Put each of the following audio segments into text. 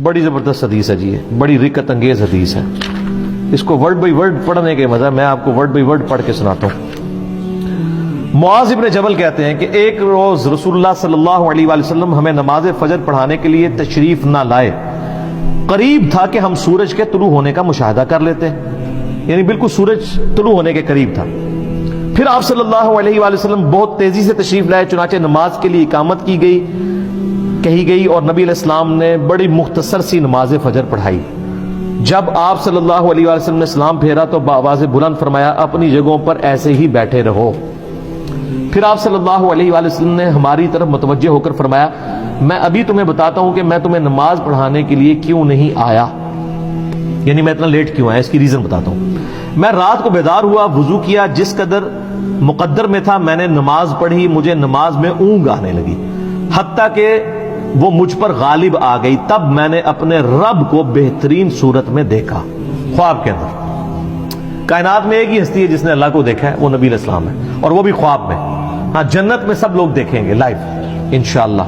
بڑی زبردست حدیث ہے جی، یہ بڑی رکت انگیز حدیث ہے، اس کو ورڈ بائی ورڈ پڑھنے کے مزہ، میں آپ کو ورڈ بائی ورڈ پڑھ کے سناتا ہوں۔ معاذ ابن جبل کہتے ہیں کہ ایک روز رسول اللہ صلی اللہ علیہ وآلہ وسلم ہمیں نماز فجر پڑھانے کے لیے تشریف نہ لائے، قریب تھا کہ ہم سورج کے طلوع ہونے کا مشاہدہ کر لیتے، یعنی بالکل سورج طلوع ہونے کے قریب تھا۔ پھر آپ صلی اللہ علیہ وآلہ وسلم بہت تیزی سے تشریف لائے، چنانچہ نماز کے لیے اقامت کہی گئی اور نبی علیہ السلام نے بڑی مختصر سی نماز فجر پڑھائی۔ جب آپ صلی اللہ علیہ وآلہ وسلم نے سلام پھیرا تو بآواز بلند فرمایا، اپنی جگہوں پر ایسے ہی بیٹھے رہو۔ پھر آپ صلی اللہ علیہ وآلہ وسلم نے ہماری طرف متوجہ ہو کر فرمایا، میں ابھی تمہیں بتاتا ہوں کہ میں تمہیں نماز پڑھانے کے لیے کیوں نہیں آیا، یعنی میں اتنا لیٹ کیوں آیا، اس کی ریزن بتاتا ہوں۔ میں رات کو بیدار ہوا، وضو کیا، جس قدر مقدر میں تھا میں نے نماز پڑھی، مجھے نماز میں اونگ آنے لگی، حتیٰ کہ وہ مجھ پر غالب آ گئی، تب میں نے اپنے رب کو بہترین صورت میں دیکھا، خواب کے اندر۔ کائنات میں ایک ہی ہستی ہے جس نے اللہ کو دیکھا ہے، وہ نبی علیہ السلام ہے، اور وہ بھی خواب میں۔ ہاں، جنت میں سب لوگ دیکھیں گے لائیو انشاءاللہ،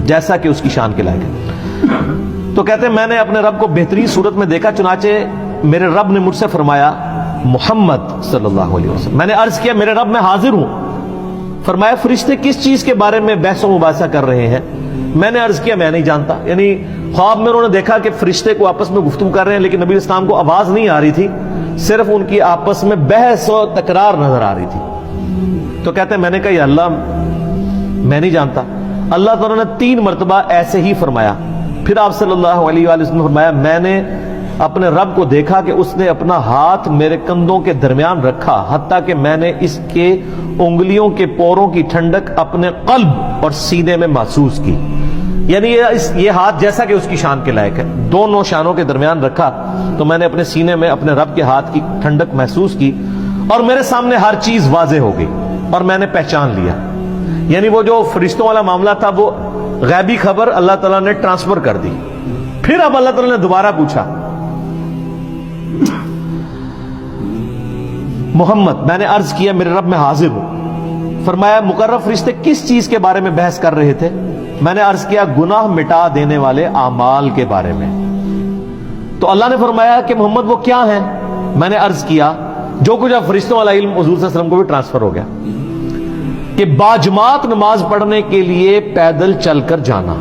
جیسا کہ اس کی شان کے لائق ہے۔ تو کہتے ہیں میں نے اپنے رب کو بہترین صورت میں دیکھا، چنانچہ میرے رب نے مجھ سے فرمایا، محمد صلی اللہ علیہ وسلم۔ میں نے عرض کیا، میرے رب میں حاضر ہوں۔ فرمایا، فرشتے کس چیز کے بارے میں بحث و مباحثہ کر رہے ہیں؟ میں نے عرض کیا، میں نہیں جانتا۔ یعنی خواب میں انہوں نے دیکھا کہ فرشتے کو آپس میں گفتگو کر رہے ہیں، لیکن نبی اسلام کو آواز نہیں آ رہی تھی، صرف ان کی آپس میں بحث و تکرار نظر آ رہی تھی۔ تو کہتے ہیں میں نے کہا، یا اللہ میں نہیں جانتا۔ اللہ تعالیٰ نے 3 مرتبہ ایسے ہی فرمایا۔ پھر آپ صلی اللہ علیہ وآلہ وسلم نے فرمایا، میں نے اپنے رب کو دیکھا کہ اس نے اپنا ہاتھ میرے کندھوں کے درمیان رکھا، حتیٰ کہ میں نے اس کے انگلیوں کے پوروں کی ٹھنڈک اپنے قلب اور سینے میں محسوس کی۔ یعنی یہ ہاتھ جیسا کہ اس کی شان کے لائق ہے، دونوں شانوں کے درمیان رکھا تو میں نے اپنے سینے میں اپنے رب کے ہاتھ کی ٹھنڈک محسوس کی، اور میرے سامنے ہر چیز واضح ہو گئی اور میں نے پہچان لیا۔ یعنی وہ جو فرشتوں والا معاملہ تھا، وہ غیبی خبر اللہ تعالیٰ نے ٹرانسفر کر دی۔ پھر اب اللہ تعالیٰ نے دوبارہ پوچھا، محمد، میں نے عرض کیا، میرے رب میں حاضر ہوں۔ فرمایا، مقرب فرشتے کس چیز کے بارے میں بحث کر رہے تھے؟ میں نے عرض کیا، گناہ مٹا دینے والے اعمال کے بارے میں۔ تو اللہ نے فرمایا کہ محمد وہ کیا ہیں؟ میں نے عرض کیا، جو کچھ اب فرشتوں والا علم حضور صلی اللہ علیہ وسلم کو بھی ٹرانسفر ہو گیا، کہ باجماعت نماز پڑھنے کے لیے پیدل چل کر جانا،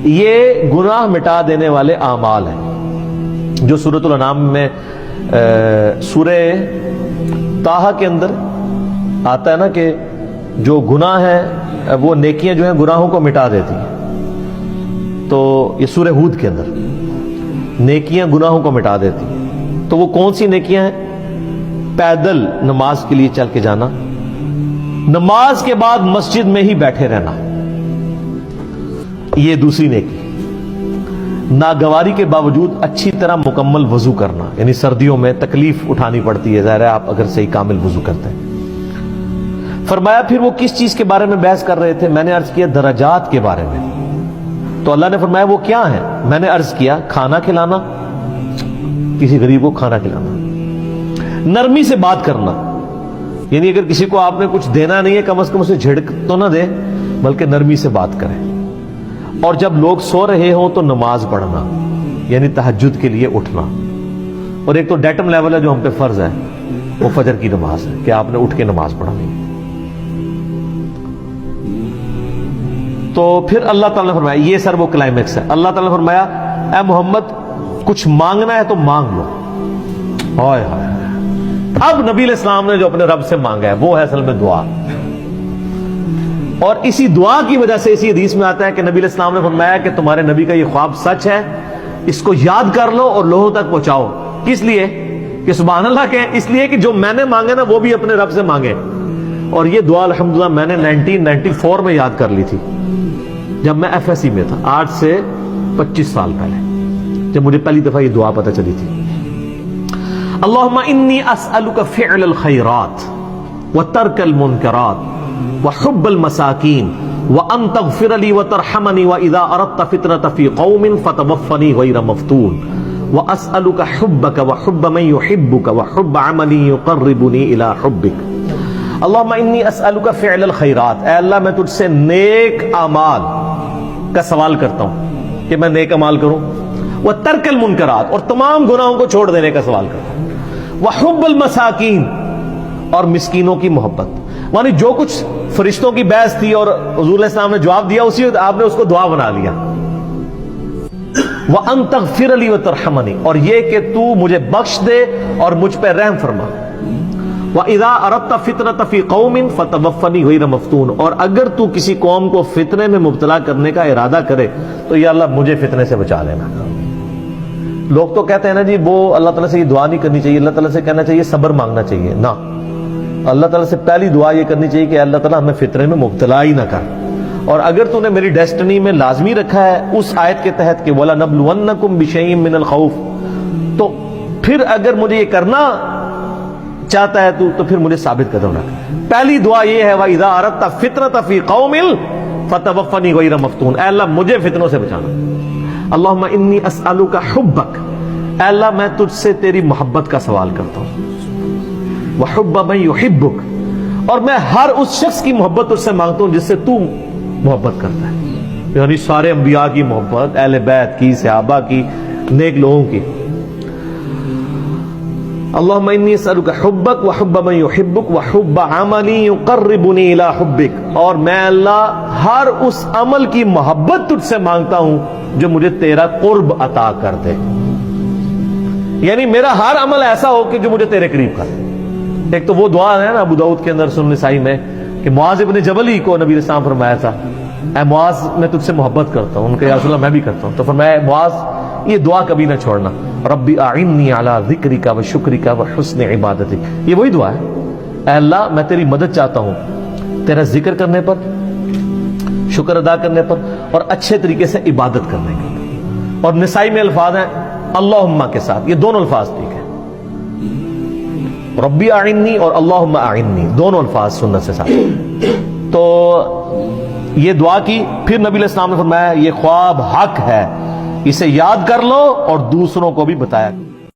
یہ گناہ مٹا دینے والے اعمال ہیں، جو سورۃ الانعام میں سورہ طٰہٰ کے اندر آتا ہے نا کہ جو گناہ ہے وہ نیکیاں جو ہیں گناہوں کو مٹا دیتی ہیں۔ تو یہ سورہ ہود کے اندر نیکیاں گناہوں کو مٹا دیتی ہیں، تو وہ کون سی نیکیاں ہیں؟ پیدل نماز کے لیے چل کے جانا، نماز کے بعد مسجد میں ہی بیٹھے رہنا، یہ دوسری نیکی۔ ناگواری کے باوجود اچھی طرح مکمل وضو کرنا، یعنی سردیوں میں تکلیف اٹھانی پڑتی ہے، ظاہر ہے آپ اگر صحیح کامل وضو کرتے ہیں۔ فرمایا، پھر وہ کس چیز کے بارے میں بحث کر رہے تھے؟ میں نے عرض کیا، درجات کے بارے میں۔ تو اللہ نے فرمایا، وہ کیا ہیں؟ میں نے عرض کیا، کھانا کھلانا، کسی غریب کو کھانا کھلانا، نرمی سے بات کرنا، یعنی اگر کسی کو آپ نے کچھ دینا نہیں ہے، کم از کم اسے جھڑک تو نہ دے، بلکہ نرمی سے بات کریں، اور جب لوگ سو رہے ہوں تو نماز پڑھنا، یعنی تہجد کے لیے اٹھنا۔ اور ایک تو ڈیٹم لیول ہے جو ہم پہ فرض ہے، وہ فجر کی نماز ہے کہ آپ نے اٹھ کے نماز پڑھانی۔ تو پھر اللہ تعالیٰ نے فرمایا، یہ سر وہ کلائمیکس ہے، اللہ تعالیٰ نے فرمایا، اے محمد کچھ مانگنا ہے تو مانگ لو۔ ہائے ہائے، اب نبی علیہ السلام نے جو اپنے رب سے مانگا ہے وہ ہے اصل میں دعا، اور اسی دعا کی وجہ سے اسی حدیث میں آتا ہے کہ نبی علیہ السلام نے فرمایا کہ تمہارے نبی کا یہ خواب سچ ہے، اس کو یاد کر لو اور لوگوں تک پہنچاؤ۔ کس لیے؟ کہ سبحان اللہ کہیں، اس لیے کہ جو میں نے مانگے نا وہ بھی اپنے رب سے مانگے۔ اور یہ دعا الحمدللہ میں نے 1994 میں یاد کر لی تھی، جب میں ایف ایس سی میں تھا، آج سے 25 سال پہلے، جب مجھے پہلی دفعہ یہ دعا پتہ چلی تھی۔ اللہم انی اسألک فعل الخیرات وترک المنکرات وحب المساکین وان تغفر لی وترحمنی واذا اردت فتنة فی قوم فتوفنی غیر مفتون واسألک حبک وحب من یحبک وحب عمل یقربنی الی حبک۔ اللہم انی اسألک فعل الخیرات، اے اللہ میں تجھ سے نیک اعمال کا سوال کرتا ہوں کہ میں نیک عمال کروں، وہ ترک المنکرات اور تمام گناہوں کو چھوڑ دینے کا سوال کرتا ہوں، وحب المساکین اور مسکینوں کی محبت، یعنی جو کچھ فرشتوں کی بحث تھی اور حضور علیہ السلام نے جواب دیا اسی وقت آپ نے اس کو دعا بنا لیا، وَأَن تَغْفِرَ لِي وَتَرْحَمَنِي، اور یہ کہ تو مجھے بخش دے اور مجھ پہ رحم فرما، وَإِذَا أَرَدْتَ فِتْنَةَ فِي قَوْمٍ فَتَوَفَّنِي غَيْرَ مَفْتُونٍ، اور اگر تو کسی قوم کو فتنے میں مبتلا کرنے کا ارادہ کرے تو یا اللہ مجھے فتنے سے بچا لینا۔ لوگ تو کہتے ہیں نا جی وہ اللہ تعالیٰ سے یہ دعا نہیں کرنی چاہیے، اللہ تعالیٰ سے کہنا چاہیے صبر مانگنا چاہیے، نہ، اللہ تعالیٰ سے پہلی دعا یہ کرنی چاہیے کہ اللہ تعالیٰ ہمیں فتنے میں مبتلا ہی نہ کر، اور اگر تو نے میری ڈیسٹنی میں لازمی رکھا ہے اس آیت کے تحت کہ وَلَنَبْلُوَنَّكُمْ بِشَيْءٍ مِّنَ الْخَوْفِ، تو پھر اگر مجھے یہ کرنا چاہتا ہے تو پھر مجھے ثابت قدم رکھ۔ پہلی دعا یہ ہے وَإِذَا أَرَدْتَ فِتْنَةَ فِي قَوْمٍ فَتَوَفَّنِي غَيْرَ مَفْتُونٍ، اے اللہ مجھے فتنوں سے بچانا۔ اللہم انی اسألک حبک، اے اللہ میں تجھ سے تیری محبت کا سوال کرتا ہوں، وحب من یحبک، اور میں ہر اس شخص کی محبت تجھ سے مانگتا ہوں جس سے تو محبت کرتا ہے، یعنی سارے انبیاء کی محبت، اہل بیت کی، صحابہ کی، نیک لوگوں کی۔ اللہم انی اسألک حبک وحب من یحبک وحب عملی یقربنی الی حبک، اور میں اللہ ہر اس عمل کی محبت تجھ سے مانگتا ہوں جو مجھے تیرا قرب عطا کر دے، یعنی میرا ہر عمل ایسا ہو کہ جو مجھے تیرے قریب کر دے۔ ایک تو وہ دعا ہے نا ابو داؤد کے اندر، سنن نسائی میں، کہ معاذ ابن جبل ہی کو نبی علیہ السلام فرمایا تھا اے معاذ میں تجھ سے محبت کرتا ہوں، ان کے یا رسول اللہ میں بھی کرتا ہوں، تو فرمایا معاذ یہ دعا کبھی نہ چھوڑنا، ربی اعنی علی ذکرک و شکرک و حسن عبادتک، یہ وہی دعا ہے، اے اللہ میں تیری مدد چاہتا ہوں تیرا ذکر کرنے پر، شکر ادا کرنے پر، اور اچھے طریقے سے عبادت کرنے کے۔ اور نسائی میں الفاظ ہیں اللہم کے ساتھ، یہ دونوں الفاظ ٹھیک ہے، ربی اعنی اور اللہم اعنی دونوں الفاظ سنت سے ساتھ۔ تو یہ دعا کی، پھر نبی علیہ السلام نے فرمایا یہ خواب حق ہے، اسے یاد کر لو اور دوسروں کو بھی بتایا۔